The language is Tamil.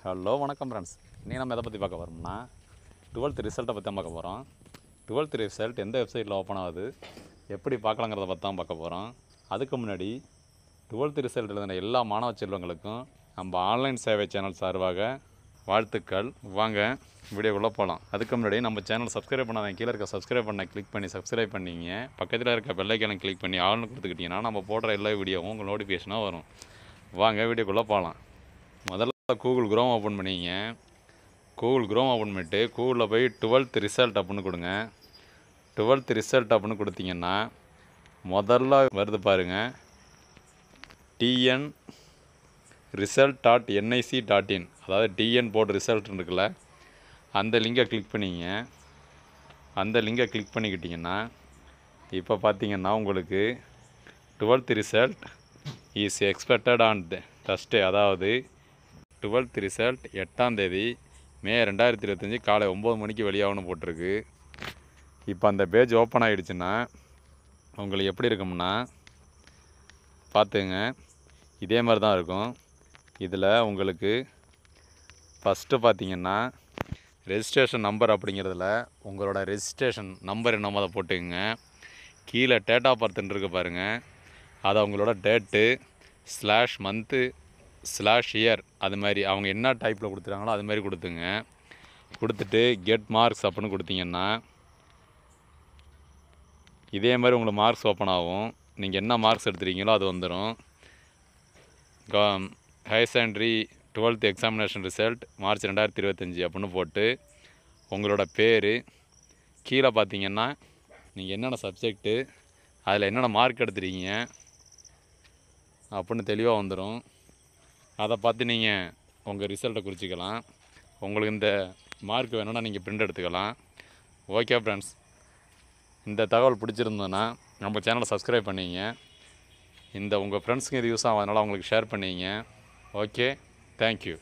ஹலோ வணக்கம் ஃப்ரெண்ட்ஸ். இன்றைக்கி நம்ம எதை பற்றி பார்க்க போகிறோம்னா 12th ரிசல்ட்டை பற்றி தான் பார்க்க போகிறோம். 12th ரிசல்ட் எந்த வெப்சைட்டில் ஓப்பன் ஆகுது, எப்படி பார்க்கலாங்கிறத பற்றி தான் பார்க்க போகிறோம். அதுக்கு முன்னாடி 12th ரிசல்ட் எழுதின எல்லா மாணவ செல்வங்களுக்கும் நம்ம ஆன்லைன் சேவை சேனல் சார்பாக வாழ்த்துக்கள். வாங்க வீடியோக்குள்ளே போகலாம். அதுக்கு முன்னாடி நம்ம சேனல் சப்ஸ்கிரைப் பண்ணாதீங்க, கீழே இருக்க சப்ஸ்கிரைப் பண்ண கிளிக் பண்ணி சப்ஸ்கிரைப் பண்ணிங்க. பக்கத்தில் இருக்க பெல்லைக்கான கிளிக் பண்ணி ஆல்னு கொடுத்துக்கிட்டிங்கன்னா நம்ம போடுற எல்லா வீடியோவும் உங்கள் நோட்டிஃபிகேஷனாக வரும். வாங்க வீடியோக்குள்ளே போகலாம். முதல்ல கூகுள் குரோம் ஓப்பன் பண்ணிங்க. கூகுள் குரோம் ஓப்பன் பண்ணிவிட்டு கூகுளில் போய் 12th ரிசல்ட் அப்படின்னு கொடுங்க. 12th ரிசல்ட் அப்படின்னு கொடுத்தீங்கன்னா முதல்ல வருது பாருங்கள், டிஎன் ரிசல்ட்.nic.in, அதாவது டிஎன் போர்டு ரிசல்ட் இருக்குல்ல, அந்த லிங்கை கிளிக் பண்ணிங்க. அந்த லிங்கை கிளிக் பண்ணிக்கிட்டிங்கன்னா இப்போ பார்த்தீங்கன்னா உங்களுக்கு 12th result is expected on Thursday, அதாவது 12th ரிசல்ட் 8ஆம் தேதி மே 2025 காலை 9 மணிக்கு வெளியாகணும்னு போட்டிருக்கு. இப்போ அந்த பேஜ் ஓப்பன் ஆகிடுச்சுன்னா உங்களுக்கு எப்படி இருக்கும்னா பார்த்துங்க, இதே மாதிரி தான் இருக்கும். இதில் உங்களுக்கு ஃபஸ்ட்டு பார்த்தீங்கன்னா ரெஜிஸ்ட்ரேஷன் நம்பர் அப்படிங்கிறதுல உங்களோட ரெஜிஸ்ட்ரேஷன் நம்பர் என்னமோ அதை போட்டுக்குங்க. கீழே டேட் ஆஃப் பர்த்ன்னு இருக்குது பாருங்கள், அதை உங்களோட டேட்டு /மந்த்து /இயர் அது மாதிரி அவங்க என்ன டைப்பில் கொடுத்துருக்காங்களோ அது மாதிரி கொடுத்துங்க. கொடுத்துட்டு கெட் மார்க்ஸ் அப்படின்னு கொடுத்தீங்கன்னா இதே மாதிரி உங்களுக்கு மார்க்ஸ் ஓப்பன் ஆகும். நீங்கள் என்ன மார்க்ஸ் எடுத்துருக்கீங்களோ அது வந்துடும். Higher secondary 12th examination result March 2025 அப்படின்னு போட்டு உங்களோட பேர், கீழே பார்த்தீங்கன்னா நீங்கள் என்னென்ன சப்ஜெக்ட்டு, அதில் என்னென்ன மார்க் எடுத்துருக்கீங்க அப்படின்னு தெளிவாக வந்துடும். அதை பார்த்து நீங்கள் உங்கள் ரிசல்ட்டை குறிச்சிக்கலாம். உங்களுக்கு இந்த மார்க் வேணும்னா நீங்கள் பிரிண்ட் எடுத்துக்கலாம். ஓகே ஃப்ரெண்ட்ஸ், இந்த தகவல் பிடிச்சிருந்ததுன்னா நம்ம சேனலை சப்ஸ்கிரைப் பண்ணிங்க. இந்த உங்கள் ஃப்ரெண்ட்ஸுக்கு இது யூஸ் ஆகும், அதனால் அவங்களுக்கு ஷேர் பண்ணிங்க. Okay, thank you.